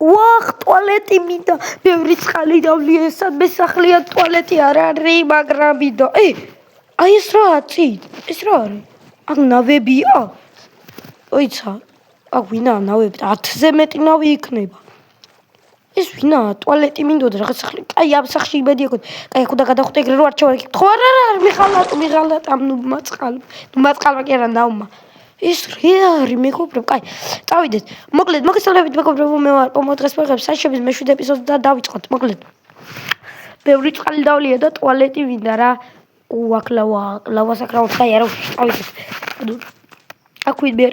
ვახ, ტუალეტი მინდა. ბევრი წყალი დავლიე, სადმე სახლია ტუალეტი არ არის, მაგრამ მინდა. აი ეს რა წინ? ეს რა არის? აქ ნავებია? ოიცა, აქ ვინაა ნავები? 10-ზე მეტი ნავი იქნება. ეს ვინაა? ტუალეტი მინდოდა რაღაც სახლი. აი ამ სახლში იმედი აქვს. აი ხოდა გადახვდე ეგრე რო არ ჩავარ. ხო არა, მიღალატ ამ ნუმაწყალმა კი არა ნავმა. ეს რა არის მეგობრებო? კაი, წავიდეთ. მოკლედ, მოგესალმებით მეგობრებო, მე ვარ პომო დღეს ვიღებ საშების მე-7 ეპიზოდს და დავიწყოთ. მოკლედ. ბევრი წყალი დავლია და ტუალეტი მინდა რა. აქ ლავას აკრავოთ, კაი, არა წავიდეთ. აქ ვიდმე,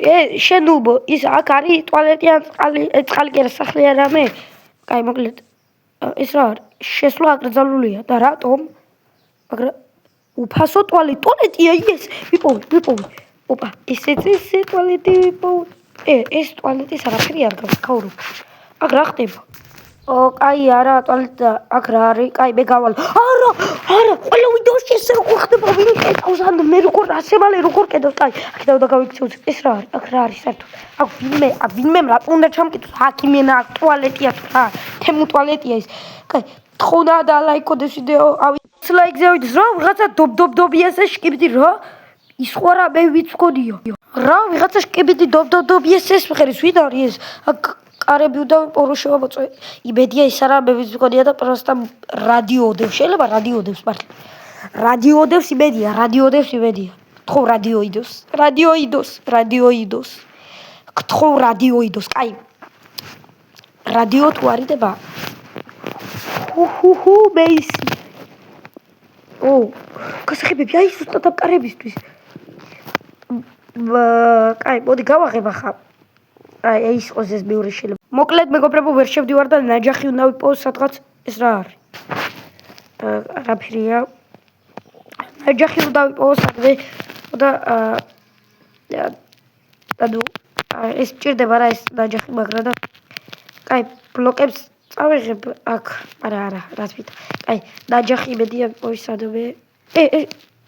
შენ უბო, ის აქ არის ტუალეტი ან წყალი კი არა სახლი არა მე. კაი, მოკლედ. ეს რა არის? შესვლა აკრძალულია და რატომ? მაგრამ უფასო ტუალეტია ეს. ვიპოვე. ოპა, ესეც ტუალეტი ვიპოვე. ეს ტუალეტის არაფერი არ გაქვს, ქაურო. აქ რა ხდება? კაი, არა, ტუალეტი აქ რა არის? კაი, მე გავალ. არა, ყველა ვიდეოში ესე როგორ ხდება? ვინ კეთავს? ან მე როგორ ასე მალე როგორ კეთავს? კაი, აქედან და გავიქცე. ეს რა არის? აქ რა არის საერთოდ? აქ ვინმე რა უნდა ჩამკითხოს? აქ იმენა აქ ტუალეტია რა? თემუ ტუალეტია ეს. კაი, თხოვნა და ლაიქოდეს ვიდეო. ლაიქზე ავიდეს რა? ვიღაცა დობდობია ესე შკიბდი რა? ის ხო არა მე ვიცგონია. რა, ვიღაცა შკიბდი დობდობია ეს მღერის ვინ არის ეს? აქ კარები უნდა პოროშევა მოწე. იმედია ის არა მე ვიცგონია და პროსტა რადიოდებს. შეიძლება რადიოდებს მართლა. რადიოდებს იმედია. ხო რადიოიდოს. ხო რადიოიდოს. კაი. რადიო თუ არიდება? ჰუ მეისი. გასახებები აი ზუსტად ამ კარებისთვის. კაი, მოდი გავაღებ ახლა. აი ის ყოს ეს მეორე შეიძლება. მოკლედ მეგობრებო, ვერ შევდივარ და ნაჯახი უნდა ვიპოვო სადღაც. ეს რა არის? რაფერია? ნაჯახი უნდა ვიპოვო სადღაც და ეს მჭირდება რა ეს ნაჯახი, მაგრამ და კაი, ბლოკებს წავიღებ აქ. არა, რაც ვიტა. კაი, ნაჯახი იმედია ვიპოვე სადმე.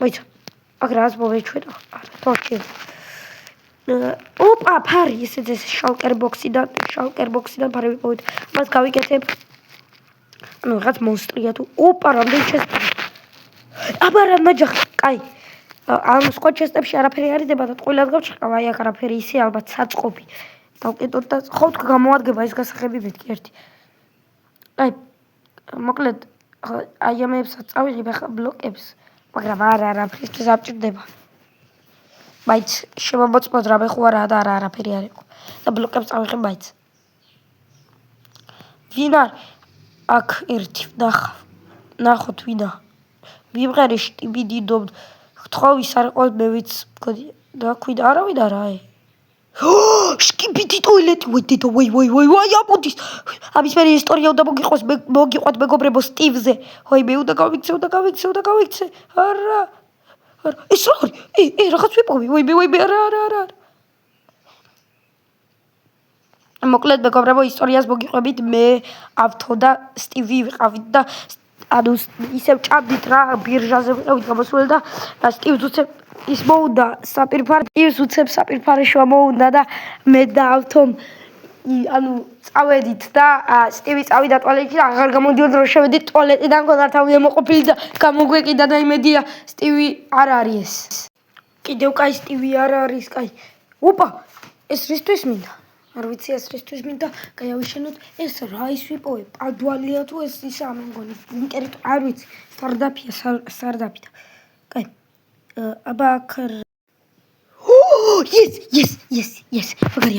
მოიცა. აქ რაც მოვეჩვენა. თორჩი. ოპა, ფარი, ესეც შალკერბოქსიდან ფარი ვიპოვეთ. მას გავიკეთებ. ანუ რაღაც მონსტრია თუ. ოპა, რამდენი ჩესტი. აბა რა ნაჯახი, კაი. ამ სხვა ჩესტებში არაფერი არ იდება და ყველას გავჭყავ, აი აქ არაფერი ისე ალბათ საწყობი. დავკეტოთ და ხო თქვა გამოადგება ეს გასახები მეთქი ერთი. აი, მოკლედ, აი ამებსაც წავიღებ ახლა ბლოკებს, მაგრამ არაფერთვის არ მჭირდება. მაინც შემომოწმოთ რამე ხო არა და არაფერი არ იყო. და ბლოკებს წავიღებ მაინც. ვინ არის? აქ ერთი ნახოთ ვინა. მიმღერი შტიბიდი დობ თხოვის არ ყავს მე ვიცი და ქვიდა არავინ არა შკიბიდი ტუალეტი ვედედა ვაი ამოდის ამის მე ისტორია უნდა მოგიყვათ მეგობრებო სტივზე ვაი მე უნდა გავიქცე არა ეს რა არის რაღაც ვიპოვე ვაი არა მოკლედ მეგობრებო ისტორიას მოგიყვებით მე ავთო და სტივი ვიყავით და ანუ ისევ ჭამდით რა ბირჟაზე ვიყავით გამოსული და სტივს უცებ ის მოუნდა საპირფარეშვა მოუნდა და მე და ავთომ ანუ წავედით და სტივი წავიდა ტუალეტში და აღარ გამოდიოდა რომ შევედით ტუალეტიდან მქონდა თავი ამოყოფილი და გამოგვეკიდა და იმედია სტივი არ არის კიდევ კაი სტივი არ არის კაი ოპა ეს რისთვის მინდა არ ვიცი ეს რისთვის მინდა კაი ავიშენოთ ეს რა ის ვიპოვე პადვალია თუ ეს ისა მე მგონი ინტერნეტ არ ვიცი სარდაფია კაი აბა აქ yes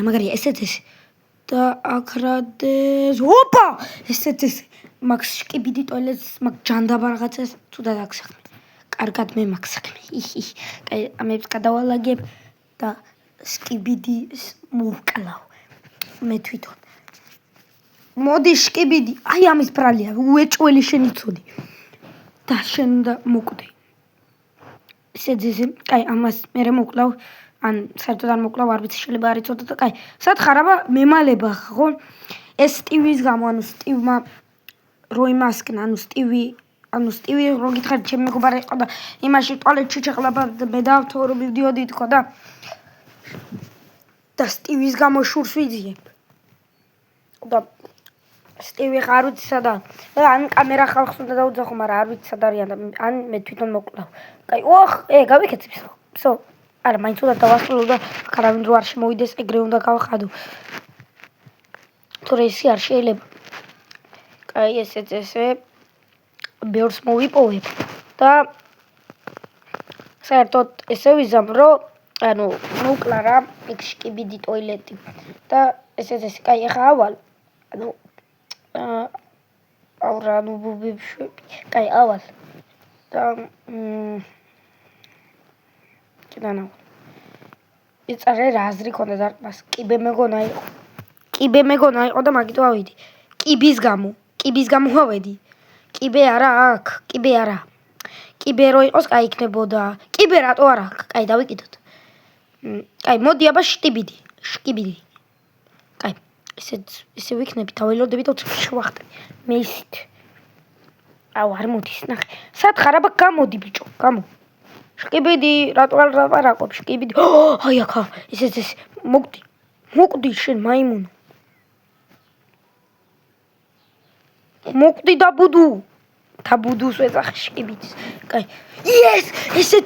მაგარია ესეც და აქ რადეს ოპა ესეც მაქს შკიბიდი ტუალეტს მაგ ჯანდაბა რაღაცას თუ და აქ საქმე კარგად მე მაგ საქმე კაი ამებს გადავალაგებ და შკიბიდი მოვკლავ მე თვითონ მოდი შკიბიდი აი ამის ბრალია უეჭველი შენიცოდი და შენ და მოკვდე ესეძე კაი ამას მე მოკლავ ან საერთოდ არ მოკლავ არ ვიცი შეიძლება არ იცოდა და კაი სათხარ აბა მემალება ხო ეს სტივის გამო ანუ სტივმა რო იმასკნა ანუ სტივი რო გითხარით ჩემი მეგობარი იყო და იმაში ტუალეტში ჩახლაბა მე დავთო რომ მივდიოდი თქო და სტივის გამო შურს ვიძიებ და სტივი ხარ ვიცი სადა ან კამერა ხალხს უნდა დაუძახო მაგრამ არ ვიცი სად არიან და ან მე თვითონ მოკლავ კაი ოხ გავიქეცი всё არა მაინც უნდა დავასრულო და არავინ რო არ შემოვიდეს ეგრე უნდა გავხადო თორე ისე არ შეიძლება კაი ესე ბევრს მოვიპოვებ და საერთოდ ესე ვიზამ რომ ანუ მოკლა რა იქ შკიბიდი ტოილეტი და ესე კაი ახლა ავალ ანუ აურა ნუ ბუბიშვები კაი ავალ და კიდანავ იწარე რა აზრი ქონდა დარტყმას კიბე მეგონა იყო და მაგით ვავიდი კიბის გამო ვავედი კიბე არა აქ კიბე არა კიბე რო იყოს კაი იქნებოდა კიბე რატო არა აქ კაი დავიკიდოთ კაი მოდი აბა შკიბიდი კაი ესე ვიქნები დაველოდები და შევახტები მე ისით აუ არ მოდის ნახე სად ხარ აბა გამოდი ბიჭო გამო შკიბიდი რატო არ ლაპარაკობ შკიბიდი აი აქა ესე მოკვდი შენ მაიმუნო მოკვდი დაბუდუს ვეძახე შკიბიდის კაი იეს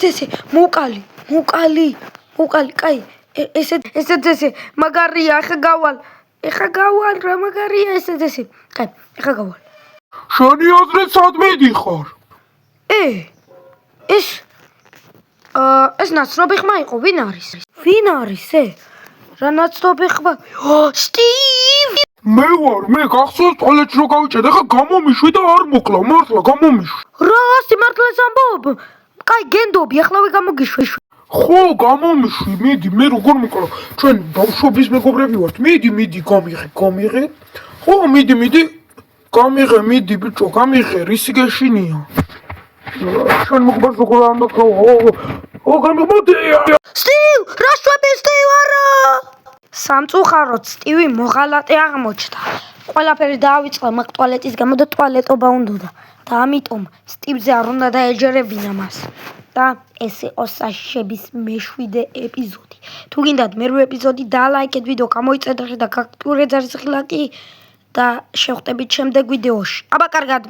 ესე მოკალი კაი ესე მაგარია ახლა გავალ რა მაგარია ესე კაი ახლა გავალ შენი აზრით სად მიდიხარ ეს ნაცნობი ხმა იყო ვინ არის რა ნაცნობი ხმა სტივ მე გახსოვს ტოილეტში რო გავიჭედე ხა გამომიშვი და არ მოკლა მართლა გამომიშვი რა სიმართლეს ამბობ კაი გენდობი ახლა გამოგიშვი ხო გამომიშვი მიდი მე როგორ მოკლა ჩვენ ბავშვობის მეგობრები ვართ მიდი გამიღე ხო მიდი გამიღე მიდი ბიჭო გამიღე რისი გეშინია ჩვენ მოგბარს როგორ არ უნდა ო გამომოდი სტივ რა შვები სტივ არა სამწუხაროდ სტივი მოღალატე აღმოჩნდა ყველაფერი დაავიწყდა მაგ ტუალეტის გამო და ტუალეტობა უნდოდა და ამიტომ სტივზე არ უნდა დაეჯერებინა მას და ეს იყო საშიშების მეშვიდე ეპიზოდი თუ გინდათ მერვე ეპიზოდი დალაიქეთ ვიდეო გამოიწერეთ და გაქტურეთ ზარზხილაკი და შევხვდებით შემდეგ ვიდეოში აბა კარგად